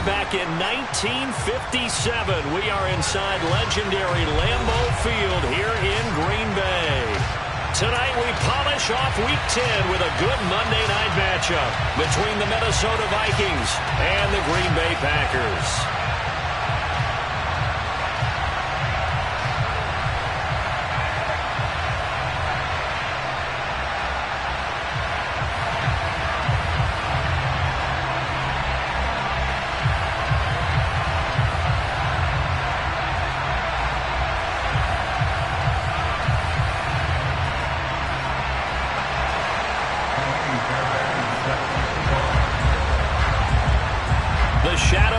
back in 1957. We are inside legendary Lambeau Field here in Green Bay. Tonight we polish off Week 10 with a good Monday night matchup between the Minnesota Vikings and the Green Bay Packers.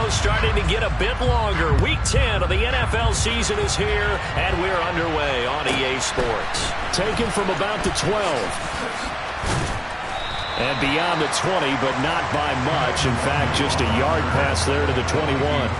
Starting to get a bit longer. Week 10 of the NFL season is here, and we're underway on EA Sports. Taken from about the 12. And beyond the 20, but not by much. In fact, just a yard pass there to the 21.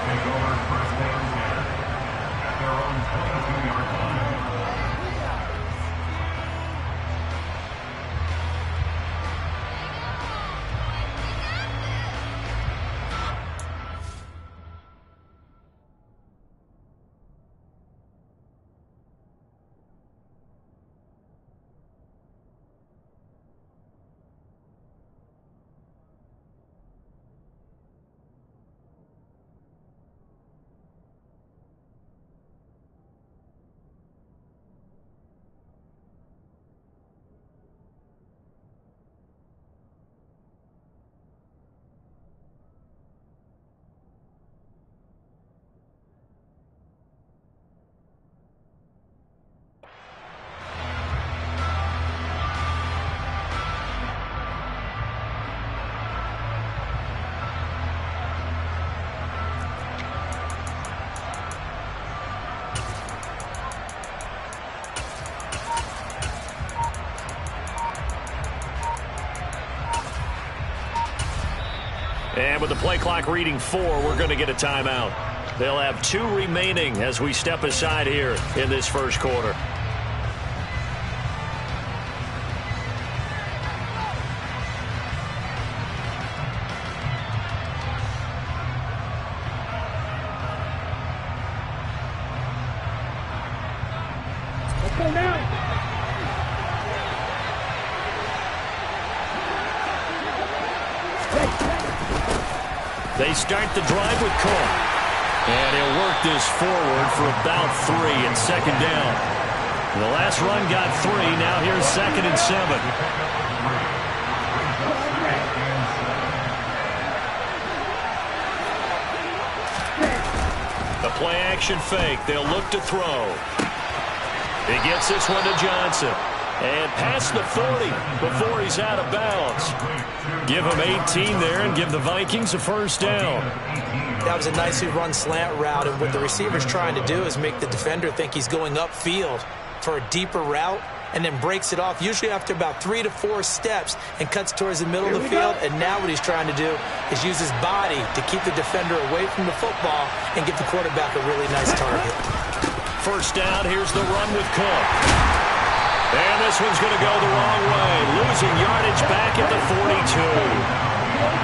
And with the play clock reading 4, we're going to get a timeout. They'll have 2 remaining as we step aside here in this first quarter. They start the drive with Cook. And he'll work this forward for about 3 and second down. The last run got 3. Now here's 2nd and 7. The play action fake. They'll look to throw. He gets this one to Johnson. And past the 40 before he's out of bounds. Give him 18 there and give the Vikings a first down. That was a nicely run slant route, and what the receiver's trying to do is make the defender think he's going upfield for a deeper route and then breaks it off, usually after about 3 to 4 steps, and cuts towards the middle of the field. And now what he's trying to do is use his body to keep the defender away from the football and give the quarterback a really nice target. First down, here's the run with Cook. And this one's going to go the wrong way. Losing yardage back at the 42.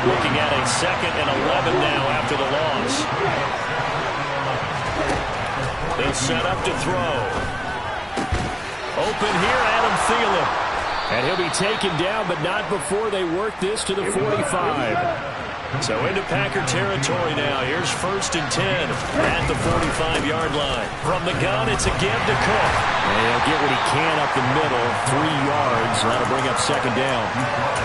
Looking at a 2nd and 11 now after the loss. They'll set up to throw. Open here, Adam Thielen. And he'll be taken down, but not before they work this to the 45. So into Packer territory now. Here's 1st and 10 at the 45-yard line. From the gun, it's a give to Cook. And he'll get what he can up the middle, 3 yards. That'll bring up 2nd down.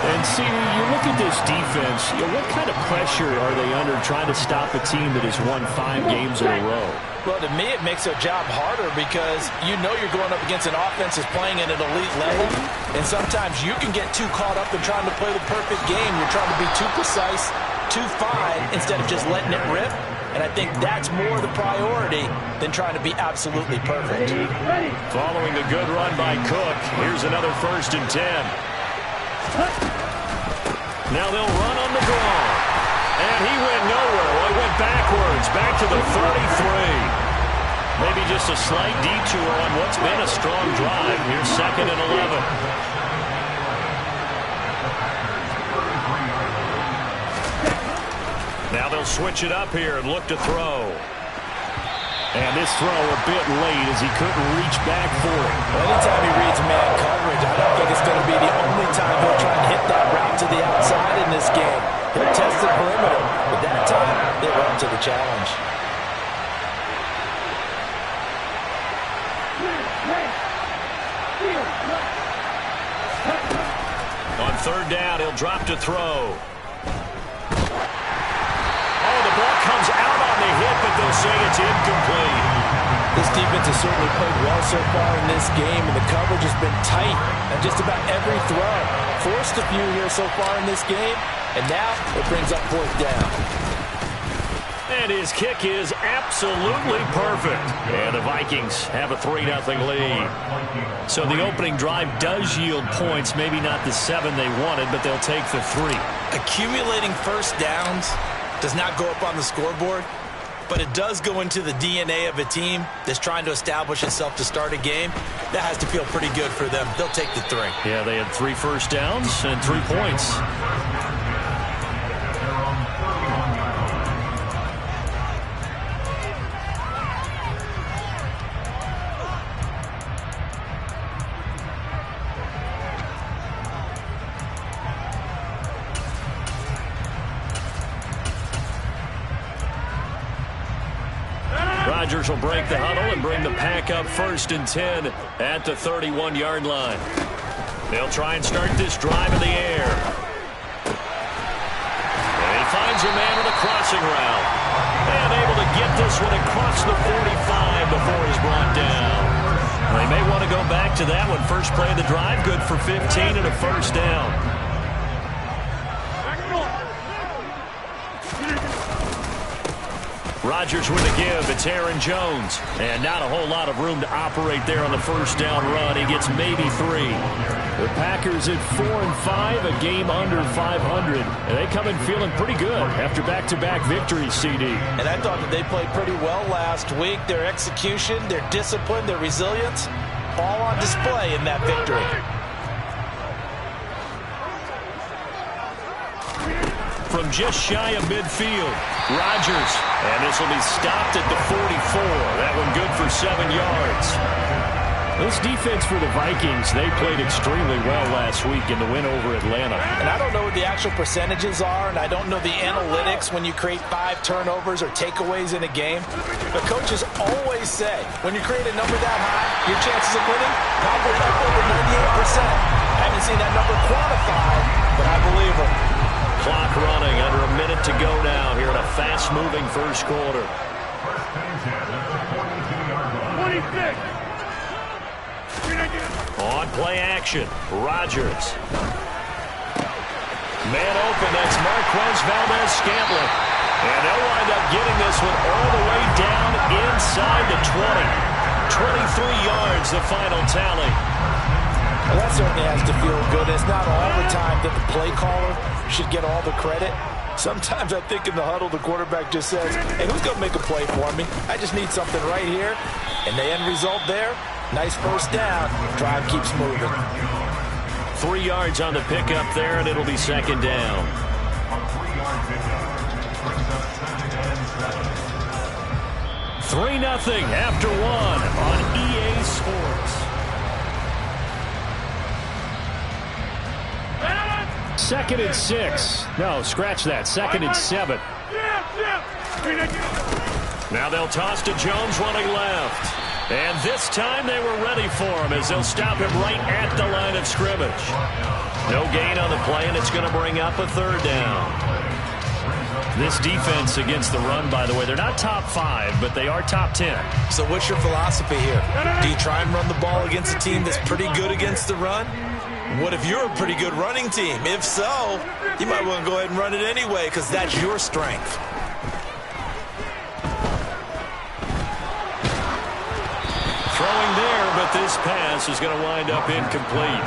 And see, you look at this defense, what kind of pressure are they under trying to stop a team that has won 5 games in a row? Well, to me, it makes their job harder because you know you're going up against an offense that's playing at an elite level. And sometimes you can get too caught up in trying to play the perfect game. You're trying to be too precise, too fine, instead of just letting it rip. And I think that's more the priority than trying to be absolutely perfect. Following a good run by Cook, here's another 1st and 10. Now they'll run on the draw. And he went nowhere. Well, he went backwards, back to the 33. Maybe just a slight detour on what's been a strong drive. Here's 2nd and 11. Now they'll switch it up here and look to throw. And this throw a bit late as he couldn't reach back for it. Anytime he reads man coverage, I don't think it's going to be the only time he'll try and hit that route to the outside in this game. He'll test the perimeter, but that time they were up to the challenge. On third down, he'll drop to throw. Oh, the ball comes out on the hit, but they'll say it's incomplete. This defense has certainly played well so far in this game, and the coverage has been tight on just about every throw. Forced a few here so far in this game, and now it brings up fourth down. And his kick is absolutely perfect. And the Vikings have a 3-0 lead. So the opening drive does yield points, maybe not the 7 they wanted, but they'll take the 3. Accumulating first downs does not go up on the scoreboard, but it does go into the DNA of a team that's trying to establish itself to start a game. That has to feel pretty good for them. They'll take the 3. Yeah, they had 3 first downs and 3 points. Rodgers will break the huddle and bring the pack up 1st and 10 at the 31-yard line. They'll try and start this drive in the air. And he finds a man with a crossing route. And able to get this one across the 45 before he's brought down. They may want to go back to that one. First play of the drive, good for 15 and a first down. Rodgers with the give. It's Aaron Jones. And not a whole lot of room to operate there on the first down run. He gets maybe 3. The Packers at 4-5, a game under 500. And they come in feeling pretty good after back-to-back victories, CD. And I thought that they played pretty well last week. Their execution, their discipline, their resilience, all on display in that victory. From just shy of midfield, Rodgers. And this will be stopped at the 44. That one good for 7 yards. This defense for the Vikings, they played extremely well last week in the win over Atlanta. And I don't know what the actual percentages are, and I don't know the analytics when you create 5 turnovers or takeaways in a game. But coaches always say, when you create a number that high, your chances of winning probably up over 98%. I haven't seen that number quantified, but I believe them. Clock running, under a minute to go now here in a fast-moving first quarter. 26. On play action, Rodgers. Man open, that's Marquez Valdes-Scantling. And they'll wind up getting this one all the way down inside the 20. 23 yards, the final tally. Well, that certainly has to feel good. It's not all the time that the play caller should get all the credit. Sometimes I think in the huddle, the quarterback just says, hey, who's going to make a play for me? I just need something right here. And the end result there, nice first down. Drive keeps moving. 3 yards on the pickup there, and it'll be second down. Three 3-0 after 1 on EA Sports. Second and 6. No, scratch that. Second and 7. Now they'll toss to Jones running left. And this time they were ready for him as they'll stop him right at the line of scrimmage. No gain on the play, and it's going to bring up a third down. This defense against the run, by the way, they're not top 5, but they are top 10. So what's your philosophy here? Do you try and run the ball against a team that's pretty good against the run? What if you're a pretty good running team? If so, you might want to go ahead and run it anyway because that's your strength. Throwing there, but this pass is going to wind up incomplete.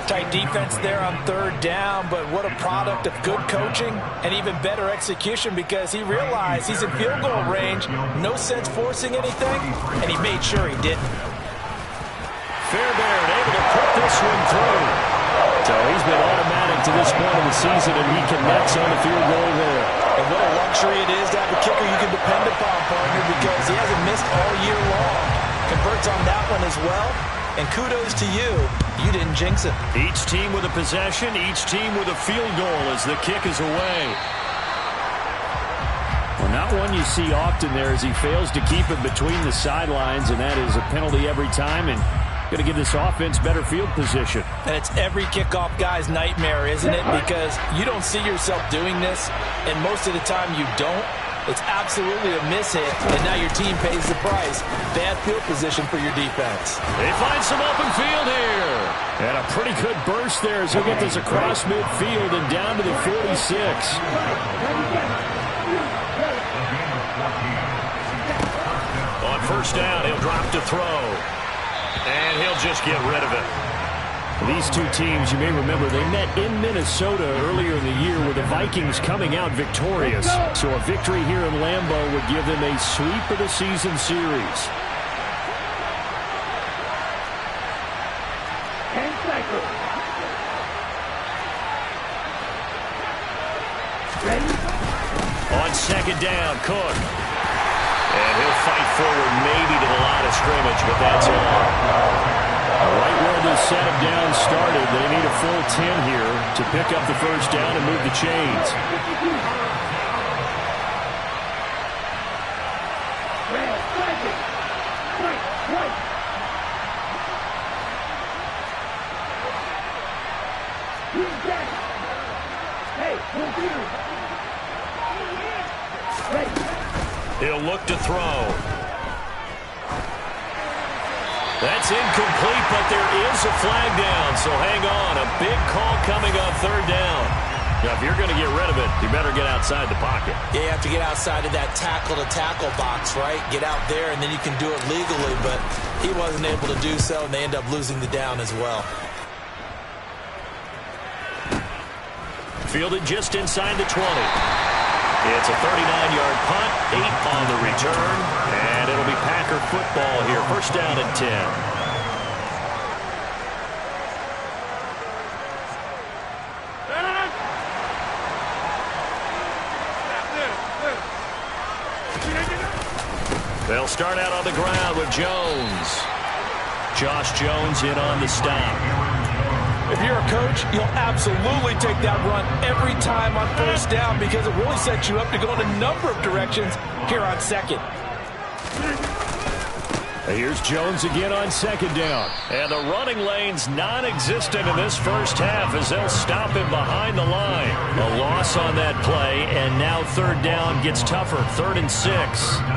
Tight defense there on third down, but what a product of good coaching and even better execution because he realized he's in field goal range. No sense forcing anything, and he made sure he didn't. Fairbairn able to put this one through. So he's been automatic to this point of the season, and he connects on the field goal there. And what a luxury it is to have a kicker you can depend upon, partner, because he hasn't missed all year long. Converts on that one as well. And kudos to you. You didn't jinx it. Each team with a possession, each team with a field goal as the kick is away. Well, not one you see often there as he fails to keep it between the sidelines, and that is a penalty every time, and going to give this offense better field position. And it's every kickoff guy's nightmare, isn't it? Because you don't see yourself doing this, and most of the time you don't. It's absolutely a mishit, and now your team pays the price. Bad field position for your defense. They find some open field here. And a pretty good burst there as he'll get this across midfield and down to the 46. On first down, he'll drop to throw. And he'll just get rid of it. These two teams, you may remember, they met in Minnesota earlier in the year with the Vikings coming out victorious. So a victory here in Lambeau would give them a sweep of the season series. 10 seconds. Ready? On second down, Cook. And he'll fight forward maybe to the line of scrimmage, but that's all. Right where this set of downs started, they need a full 10 here to pick up the first down and move the chains. He'll look to throw. That's incomplete, but there is a flag down, so hang on. A big call coming on third down. Now, if you're going to get rid of it, you better get outside the pocket. Yeah, you have to get outside of that tackle-to-tackle box, right? Get out there, and then you can do it legally, but he wasn't able to do so, and they end up losing the down as well. Fielded just inside the 20. It's a 39-yard punt, 8 on the return, and it'll be Packer football here. First down and 10. They'll start out on the ground with Jones. Josh Jones in on the stop. If you're a coach, you'll absolutely take that run every time on first down because it really sets you up to go in a number of directions here on second. Here's Jones again on second down. And the running lane's non-existent in this first half as they'll stop him behind the line. A loss on that play, and now third down gets tougher. 3rd and 6.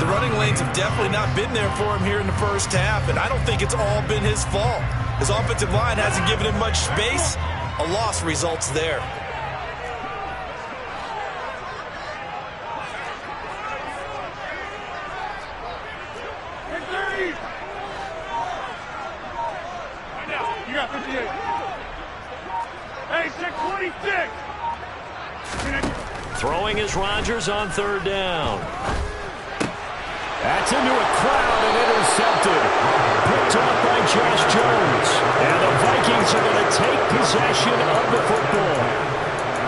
The running lanes have definitely not been there for him here in the first half, and I don't think it's all been his fault. His offensive line hasn't given him much space. A loss results there. You got 58. Hey, check 26. Throwing is Rodgers on third down. That's into a crowd and intercepted. Picked off by Josh Jones. And the Vikings are going to take possession of the football.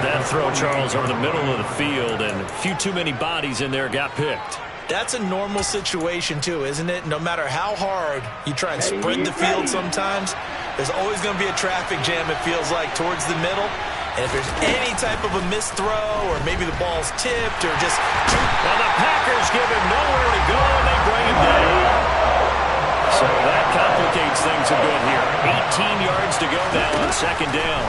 That throw, Charles, over the middle of the field, and a few too many bodies in there got picked. That's a normal situation, too, isn't it? No matter how hard you try and spread the field sometimes, there's always going to be a traffic jam, it feels like, towards the middle. And if there's any type of a missed throw or maybe the ball's tipped or just... Well, the Packers give him nowhere to go, and they bring him down. So that complicates things a bit here. 18 yards to go now on second down.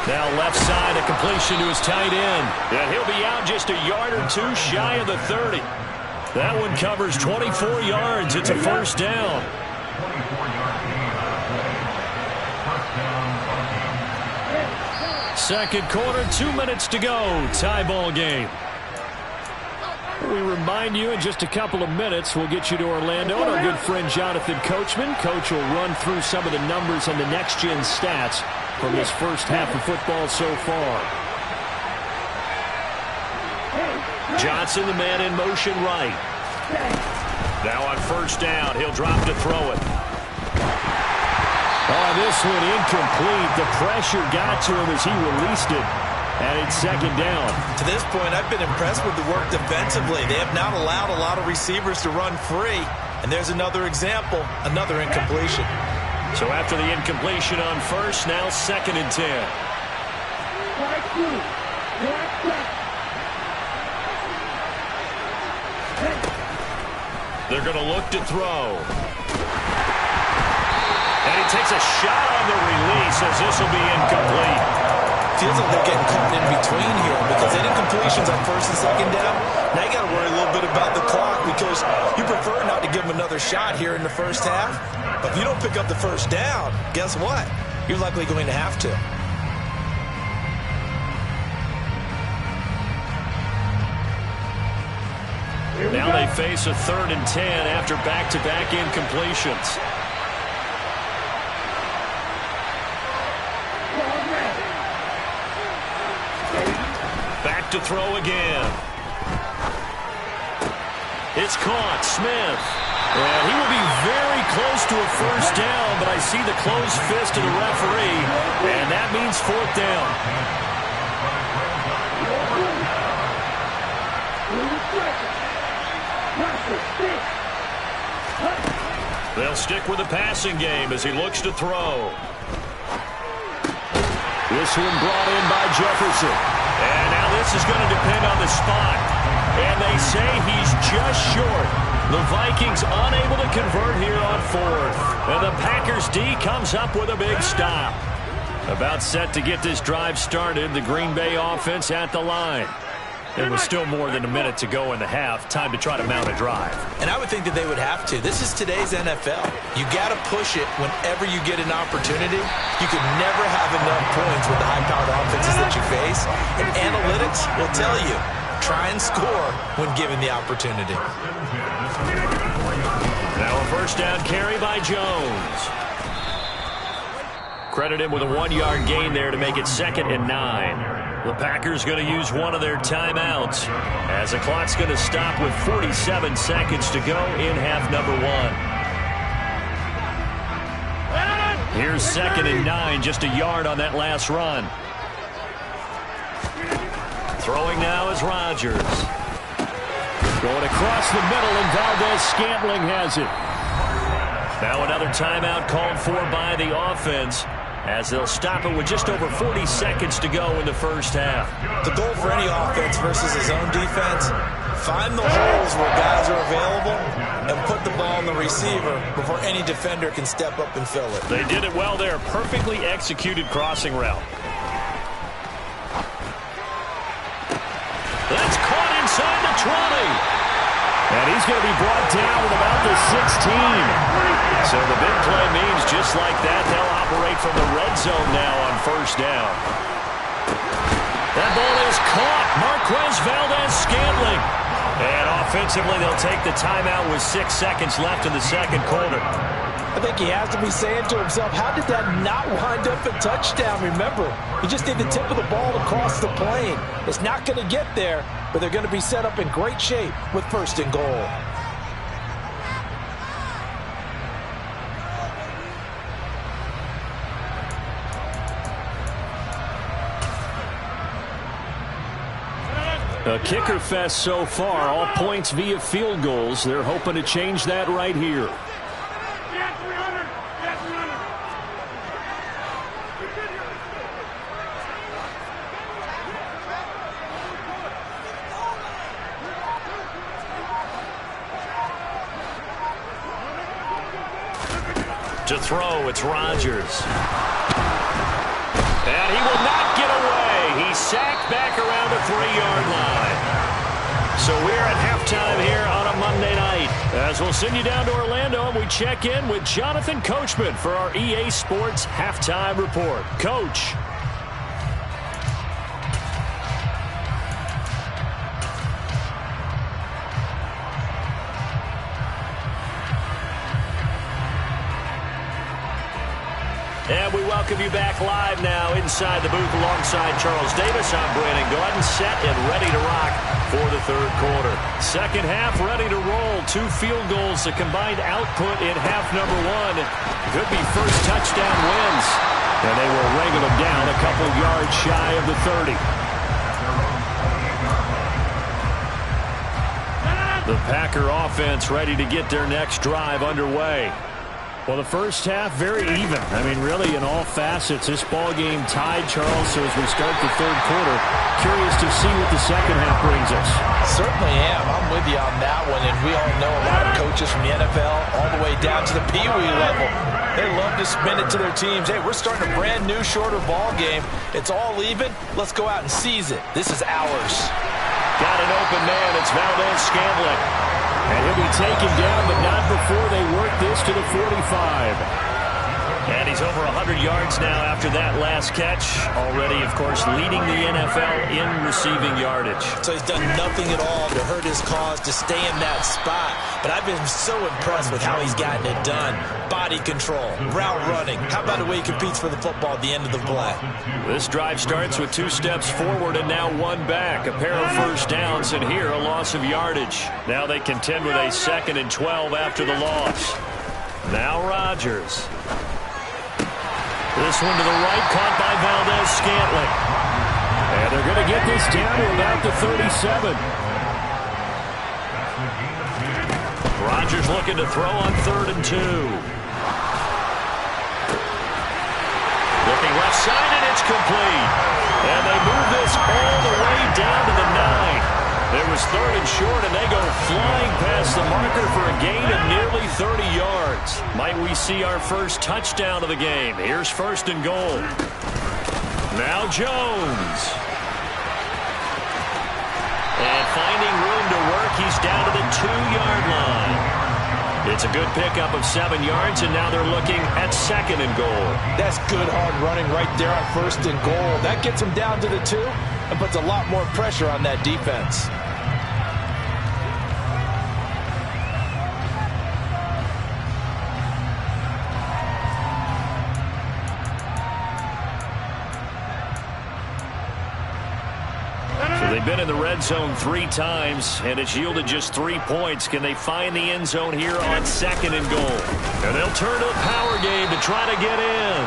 Now left side, a completion to his tight end. And he'll be out just a yard or two shy of the 30. That one covers 24 yards. It's a first down. Second quarter, 2 minutes to go. Tie ball game. We remind you in just a couple of minutes, we'll get you to Orlando and our good friend Jonathan Coachman. Coach will run through some of the numbers and the next-gen stats from this first half of football so far. Johnson, the man in motion right. Now on first down, he'll drop to throw it. Oh, this one incomplete. The pressure got to him as he released it. And it's second down. To this point, I've been impressed with the work defensively. They have not allowed a lot of receivers to run free. And there's another example, another incompletion. So after the incompletion on first, now 2nd and 10. They're going to look to throw. And he takes a shot on the release as this will be incomplete. Feels like they're getting caught in between here because they did incompletions on first and second down. Now you got to worry a little bit about the clock because you prefer not to give them another shot here in the first half. But if you don't pick up the first down, guess what? You're likely going to have to. Now they face a 3rd and 10 after back-to-back incompletions. Back to throw again. It's caught. Smith. And he will be very close to a first down, but I see the closed fist of the referee, and that means 4th down. They'll stick with the passing game as he looks to throw. This one brought in by Jefferson. And now this is going to depend on the spot. And they say he's just short. The Vikings unable to convert here on 4th. And the Packers D comes up with a big stop. About set to get this drive started, the Green Bay offense at the line. There was still more than a minute to go in the half. Time to try to mount a drive. And I would think that they would have to. This is today's NFL. You got to push it whenever you get an opportunity. You could never have enough points with the high-powered offenses that you face. And analytics will tell you, try and score when given the opportunity. Now a first down carry by Jones. Credit him with a 1-yard gain there to make it 2nd and 9. The Packers going to use one of their timeouts as the clock's going to stop with 47 seconds to go in half number 1. Here's 2nd and 9, just a yard on that last run. Throwing now is Rodgers. Going across the middle, and Valdez-Scantling has it. Now another timeout called for by the offense, as they'll stop it with just over 40 seconds to go in the first half. The goal for any offense versus his own defense, find the holes where guys are available and put the ball on the receiver before any defender can step up and fill it. They did it well there. Perfectly executed crossing route. That's caught inside the 20. And he's going to be brought down with about the 16. So the big play means just like that, they'll operate from the red zone now on first down. That ball is caught. Marquez Valdez-Scantling. And offensively, they'll take the timeout with 6 seconds left in the second quarter. I think he has to be saying to himself, how did that not wind up a touchdown? Remember, he just did the tip of the ball across the plane. It's not going to get there, but they're going to be set up in great shape with 1st and goal. A kicker fest so far, all points via field goals. They're hoping to change that right here. To throw, it's Rodgers. And he will not get away. He's sacked back around the 3-yard line. So we're at halftime here on a Monday night. As we'll send you down to Orlando, and we check in with Jonathan Coachman for our EA Sports Halftime Report. Coach. And we welcome welcome you back live now inside the booth alongside Charles Davis. I'm Brandon Gaudin, set and ready to rock for the third quarter. Second half ready to roll. 2 field goals, the combined output in half number 1. Could be first touchdown wins. And they will wrangle them down a couple yards shy of the 30. The Packer offense ready to get their next drive underway. Well, the first half, very even. I mean, really, in all facets, this ball game tied, Charles. So as we start the third quarter, curious to see what the second half brings us. Certainly am. I'm with you on that one. And we all know a lot of coaches from the NFL all the way down to the Pee Wee level. They love to spin it to their teams. Hey, we're starting a brand new, shorter ball game. It's all even. Let's go out and seize it. This is ours. Got an open man. It's Valdes-Scantling. And he'll be taken down, but not before they work this to the 45. And he's over 100 yards now after that last catch. Already, of course, leading the NFL in receiving yardage. So he's done nothing at all to hurt his cause, to stay in that spot. But I've been so impressed with how he's gotten it done. Body control, route running. How about the way he competes for the football at the end of the play? This drive starts with 2 steps forward and now 1 back. A pair of first downs, and here a loss of yardage. Now they contend with a 2nd and 12 after the loss. Now Rodgers. This one to the right, caught by Valdes-Scantling. And they're going to get this down to about the 37. Rodgers looking to throw on 3rd and 2. Looking left side, and it's complete. And they move this all the way down to the 9. It was 3rd and short, and they go flying past the marker for a gain of nearly 30 yards. Might we see our first touchdown of the game? Here's 1st and goal. Now Jones. And finding room to work, he's down to the 2-yard line. It's a good pickup of 7 yards, and now they're looking at 2nd and goal. That's good hard running right there on 1st and goal. That gets them down to the 2 and puts a lot more pressure on that defense. They've been in the red zone 3 times, and it's yielded just 3 points. Can they find the end zone here on 2nd and goal? And they'll turn to a power game to try to get in.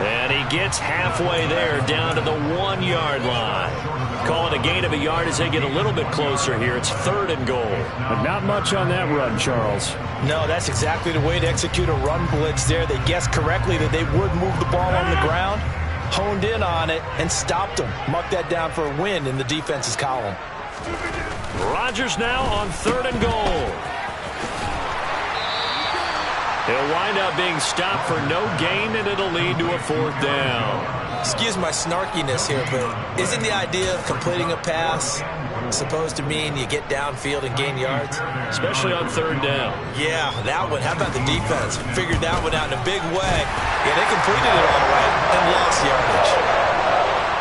And he gets halfway there, down to the 1-yard line. Call it a gain of a yard as they get a little bit closer here. It's 3rd and goal. But not much on that run, Charles. No, that's exactly the way to execute a run blitz there. They guessed correctly that they would move the ball on the ground. Honed in on it and stopped them. Mark that down for a win in the defense's column. Rodgers now on 3rd and goal. He'll wind up being stopped for no gain, and it'll lead to a 4th down. Excuse my snarkiness here, but isn't the idea of completing a pass supposed to mean you get downfield and gain yards? Especially on 3rd down. Yeah, that one. How about the defense? Figured that one out in a big way. Yeah, they completed it all right and lost yardage.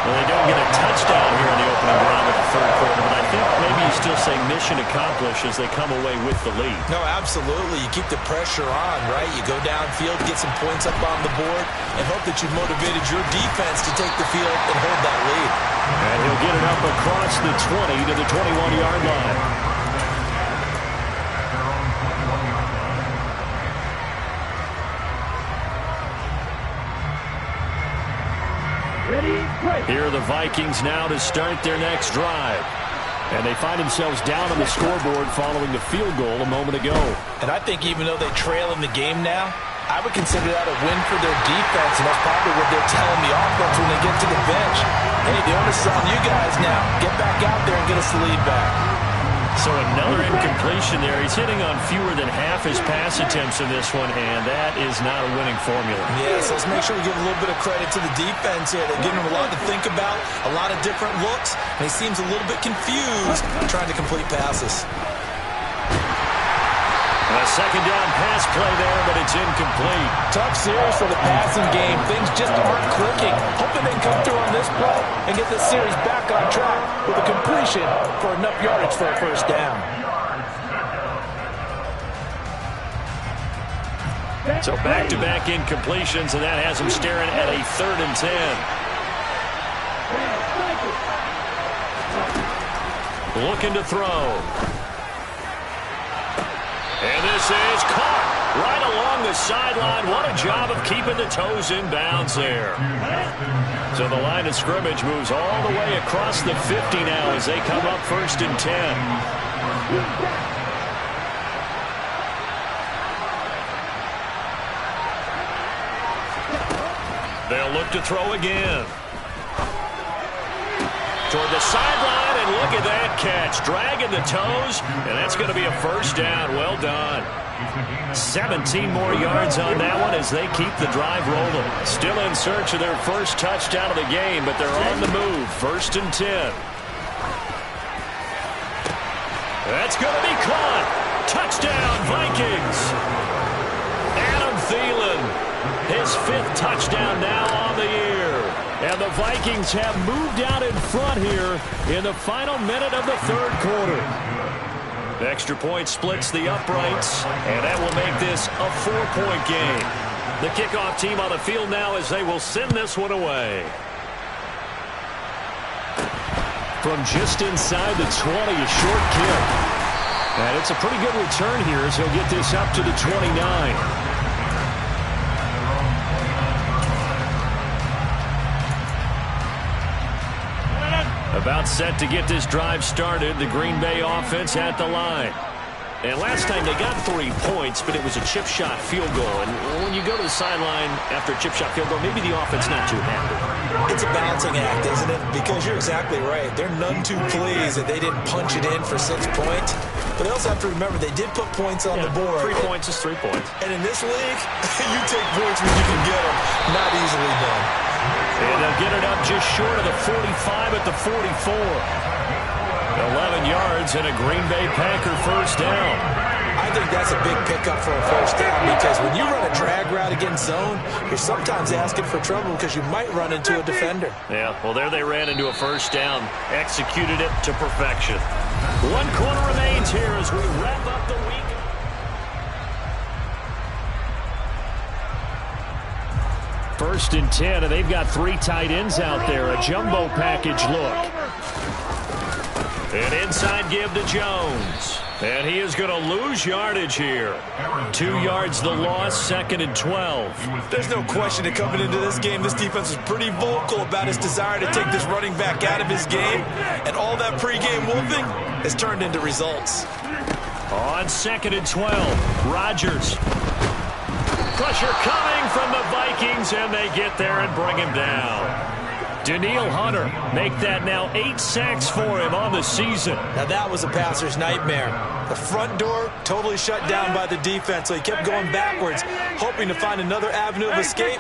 Well, they don't get a touchdown here in the opening round of the 3rd quarter, but I think maybe you still say mission accomplished as they come away with the lead. No, absolutely. You keep the pressure on, right? You go downfield, get some points up on the board, and hope that you've motivated your defense to take the field and hold that lead. And he'll get it up across the 20 to the 21-yard line. Here are the Vikings now to start their next drive. And they find themselves down on the scoreboard following the field goal a moment ago. And I think even though they trail in the game now, I would consider that a win for their defense, and that's probably what they're telling the offense when they get to the bench. Hey, the onus is on you guys now. Get back out there and get us the lead back. So another incompletion there. He's hitting on fewer than half his pass attempts in this one, and that is not a winning formula. Yes, let's make sure we give a little bit of credit to the defense here. They're giving him a lot to think about, a lot of different looks, and he seems a little bit confused trying to complete passes. A 2nd down pass play there, but it's incomplete. Tough series for the passing game. Things just aren't clicking. Hoping they can come through on this play and get this series back on track with a completion for enough yardage for a 1st down. So back-to-back incompletions, and that has him staring at a 3rd and 10. Looking to throw. And this is caught right along the sideline. What a job of keeping the toes in bounds there. So the line of scrimmage moves all the way across the 50 now as they come up 1st and 10. They'll look to throw again. Toward the sideline, and look at that catch. Dragging the toes, and that's going to be a 1st down. Well done. 17 more yards on that one as they keep the drive rolling. Still in search of their 1st touchdown of the game, but they're on the move. 1st and 10. That's going to be caught. Touchdown, Vikings. Adam Thielen, his 5th touchdown now on the year. And the Vikings have moved out in front here in the final minute of the 3rd quarter. The extra point splits the uprights, and that will make this a 4-point game. The kickoff team on the field now as they will send this one away. From just inside the 20, a short kick. And it's a pretty good return here as he'll get this up to the 29. About set to get this drive started, the Green Bay offense at the line. And last time they got 3 points, but it was a chip shot field goal. And when you go to the sideline after a chip shot field goal, maybe the offense not too happy. It's a balancing act, isn't it? Because you're exactly right. They're none too pleased that they didn't punch it in for 6 points. But they also have to remember they did put points on the board. 3 points is 3 points. And in this league, you take points when you can get them. Not easily done. And they'll get it up just short of the 45 at the 44. 11 yards and a Green Bay Packer 1st down. I think that's a big pickup for a 1st down because when you run a drag route against zone, you're sometimes asking for trouble because you might run into a defender. Yeah, well, there they ran into a 1st down. Executed it to perfection. 1 quarter remains here as we wrap up the week. 1st and 10, and they've got 3 tight ends out there. A jumbo package look. An inside give to Jones. And he is going to lose yardage here. 2 yards the loss, 2nd and 12. There's no question that coming into this game, this defense is pretty vocal about his desire to take this running back out of his game. And all that pregame wolfing has turned into results. On 2nd and 12, Rodgers. Pressure coming from the Vikings, and they get there and bring him down. Danielle Hunter make that now 8 sacks for him on the season. Now that was a passer's nightmare. The front door totally shut down by the defense, so he kept going backwards, hoping to find another avenue of escape.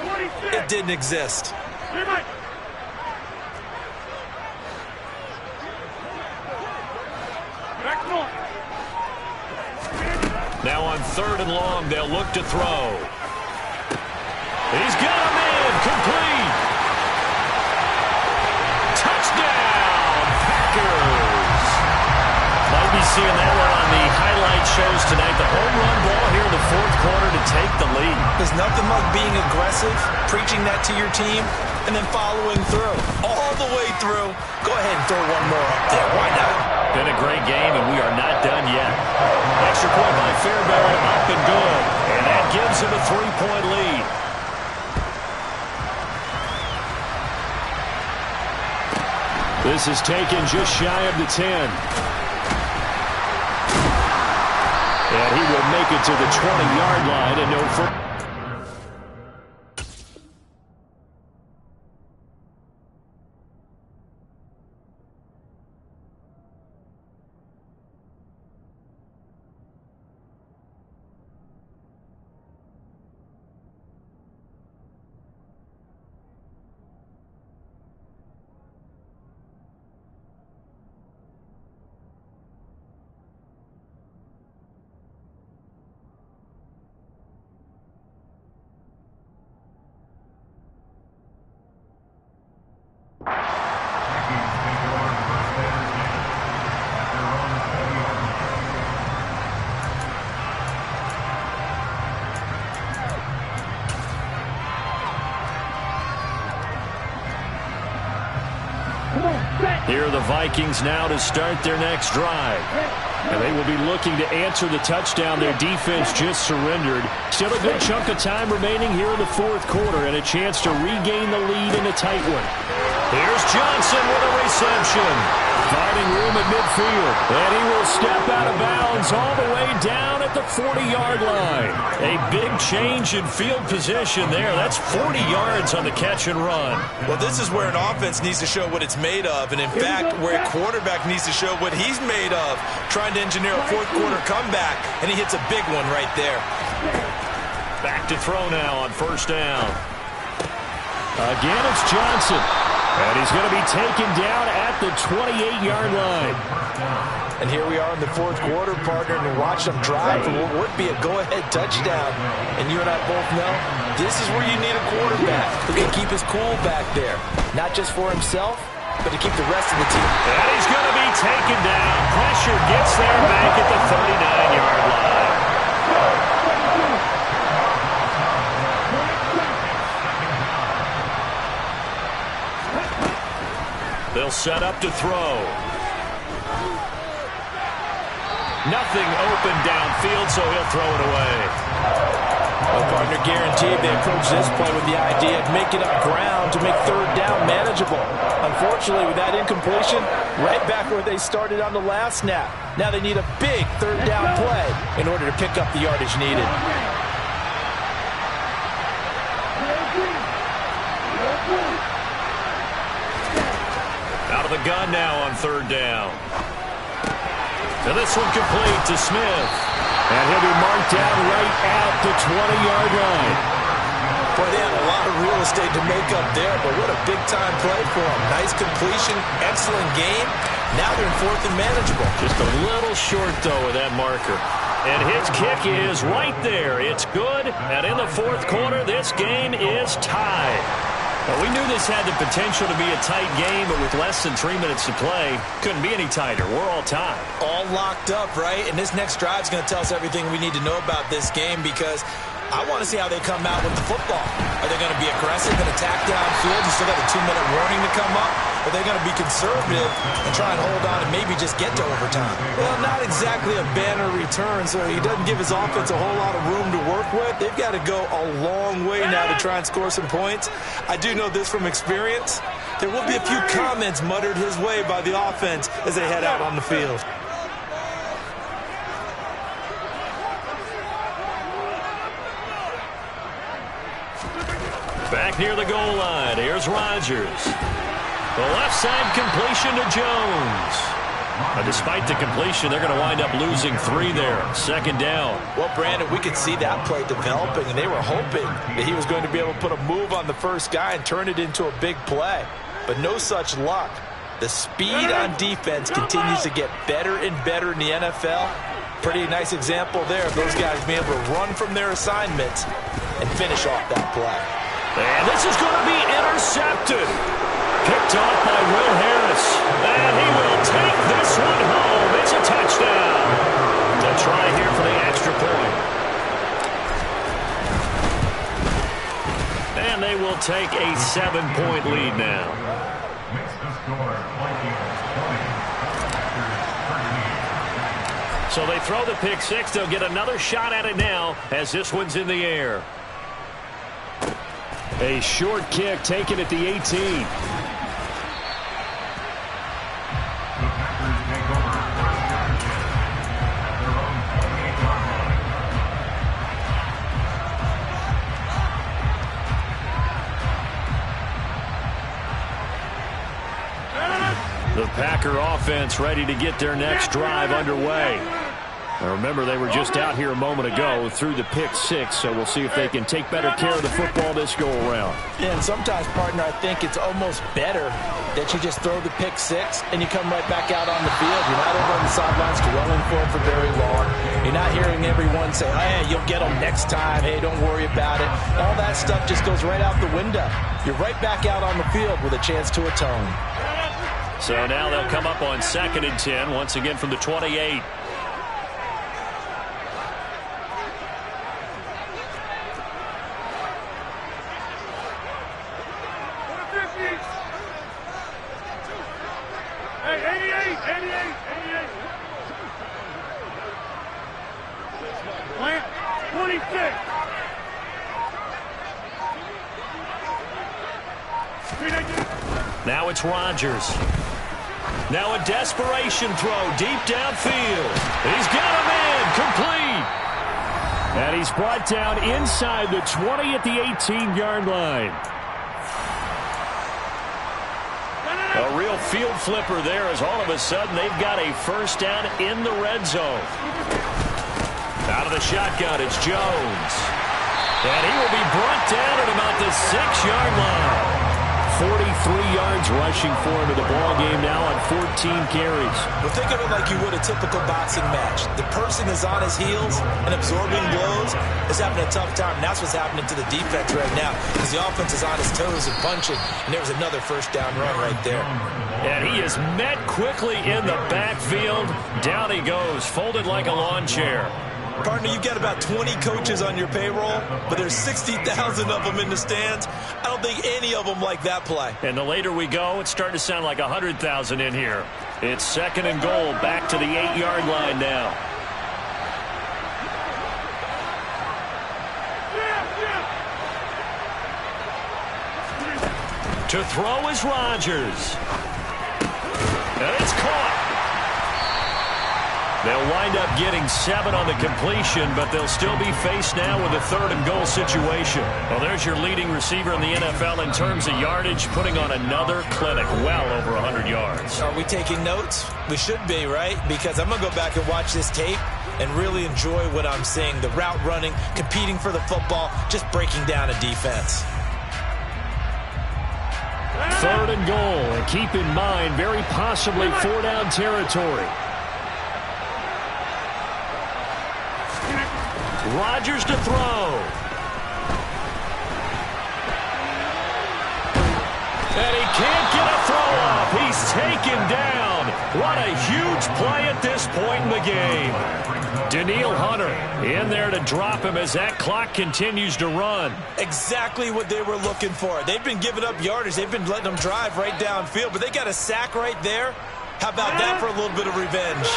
It didn't exist. Now on 3rd and long, they'll look to throw. He's got him in, complete. Touchdown, Packers. Might be seeing that one on the highlight shows tonight. The home run ball here in the 4th quarter to take the lead. There's nothing like being aggressive, preaching that to your team, and then following through. All the way through. Go ahead and throw one more up there. Why not? Been a great game, and we are not done yet. Extra point by Fairbairn, up and good. And that gives him a 3-point lead. This is taken just shy of the 10. And he will make it to the 20-yard line and no further. Here are the Vikings now to start their next drive. And they will be looking to answer the touchdown their defense just surrendered. Still a good chunk of time remaining here in the fourth quarter and a chance to regain the lead in a tight one. Here's Johnson with a reception. Finding room at midfield. And he will step out of bounds all the way down at the 40-yard line. A big change in field position there. That's 40 yards on the catch and run. Well, this is where an offense needs to show what it's made of. And, in fact, where a quarterback needs to show what he's made of. Trying to engineer a fourth-quarter comeback, and he hits a big one right there. Back to throw now on first down. Again, it's Johnson. And he's going to be taken down at the 28-yard line. And here we are in the fourth quarter, partner, and watch them drive for what would be a go-ahead touchdown. And you and I both know this is where you need a quarterback who can keep his cool back there. Not just for himself, but to keep the rest of the team. And he's going to be taken down. Pressure gets there back at the 39-yard line. They'll set up to throw. Nothing open downfield, so he'll throw it away. Well, partner, guaranteed they approach this play with the idea of making up ground to make third down manageable. Unfortunately, with that incompletion, right back where they started on the last snap. Now they need a big third down play in order to pick up the yardage needed. Out of the gun now on third down. And this one complete to Smith. And he'll be marked down right at the 20-yard line. Boy, they had a lot of real estate to make up there, but what a big-time play for them. Nice completion, excellent game. Now they're in fourth and manageable. Just a little short, though, with that marker. And his kick is right there. It's good. And in the fourth quarter, this game is tied. Well, we knew this had the potential to be a tight game, but with less than 3 minutes to play, couldn't be any tighter. We're all tied. All locked up, right? And this next drive is going to tell us everything we need to know about this game because I want to see how they come out with the football. Are they going to be aggressive and attack downfield? You still got a 2-minute warning to come up? Or are they going to be conservative and try and hold on and maybe just get to overtime? Well, not exactly a banner return, so he doesn't give his offense a whole lot of room to work with. They've got to go a long way now to try and score some points. I do know this from experience. There will be a few comments muttered his way by the offense as they head out on the field. Back near the goal line, here's Rodgers. The left side completion to Jones. Despite the completion, they're going to wind up losing 3 there. Second down. Well, Brandon, we could see that play developing, and they were hoping that he was going to be able to put a move on the first guy and turn it into a big play. But no such luck. The speed on defense continues to get better and better in the NFL. Pretty nice example there of those guys being able to run from their assignments and finish off that play. And this is going to be intercepted. Picked off by Will Harris. And he will take this one home. It's a touchdown. They'll try here for the extra point. And they will take a 7-point lead now. So they throw the pick six. They'll get another shot at it now as this one's in the air. A short kick taken at the 18. The Packer offense ready to get their next drive underway. Now remember, they were just out here a moment ago through the pick six, so we'll see if they can take better care of the football this go-around. Yeah, and sometimes, partner, I think it's almost better that you just throw the pick six and you come right back out on the field. You're not over on the sidelines dwelling for it for very long. You're not hearing everyone say, hey, you'll get them next time. Hey, don't worry about it. All that stuff just goes right out the window. You're right back out on the field with a chance to atone. So now they'll come up on 2nd and 10, once again from the 28. 26. Now it's Rodgers. Now a desperation throw deep downfield. He's got a man complete. And he's brought down inside the 20 at the 18-yard line. A real field flipper there as all of a sudden they've got a first down in the red zone. Out of the shotgun, it's Jones. And he will be brought down at about the 6-yard line. 43 yards rushing for him in the ball game now on 14 carries. Well, think of it like you would a typical boxing match. The person is on his heels and absorbing blows is having a tough time. And that's what's happening to the defense right now because the offense is on his toes and punching. And there was another first down run right there. And he is met quickly in the backfield. Down he goes, folded like a lawn chair. Partner, you've got about 20 coaches on your payroll, but there's 60,000 of them in the stands. I don't think any of them like that play. And the later we go, it's starting to sound like 100,000 in here. It's 2nd and goal, back to the 8-yard line now. To throw is Rodgers. And it's caught. They'll wind up getting 7 on the completion, but they'll still be faced now with a 3rd and goal situation. Well, there's your leading receiver in the NFL in terms of yardage, putting on another clinic, well over 100 yards. Are we taking notes? We should be, right? Because I'm going to go back and watch this tape and really enjoy what I'm seeing. The route running, competing for the football, just breaking down a defense. 3rd and goal, and keep in mind, very possibly 4-down territory. Rodgers to throw. And he can't get a throw off. He's taken down. What a huge play at this point in the game. Danielle Hunter in there to drop him as that clock continues to run. Exactly what they were looking for. They've been giving up yardage. They've been letting them drive right downfield, but they got a sack right there. How about that for a little bit of revenge?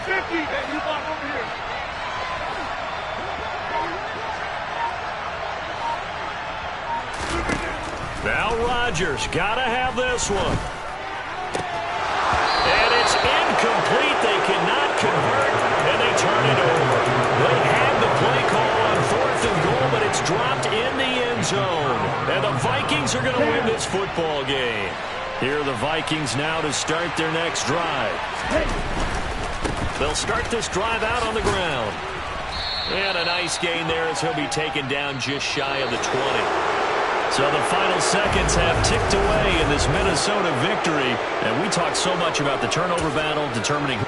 50, man, you block over here. Now Rodgers, gotta have this one. And it's incomplete. They cannot convert, and they turn it over. They had the play call on 4th and goal, but it's dropped in the end zone. And the Vikings are going to win this football game. Here are the Vikings now to start their next drive. They'll start this drive out on the ground. And a nice gain there as he'll be taken down just shy of the 20. So the final seconds have ticked away in this Minnesota victory. And we talked so much about the turnover battle determining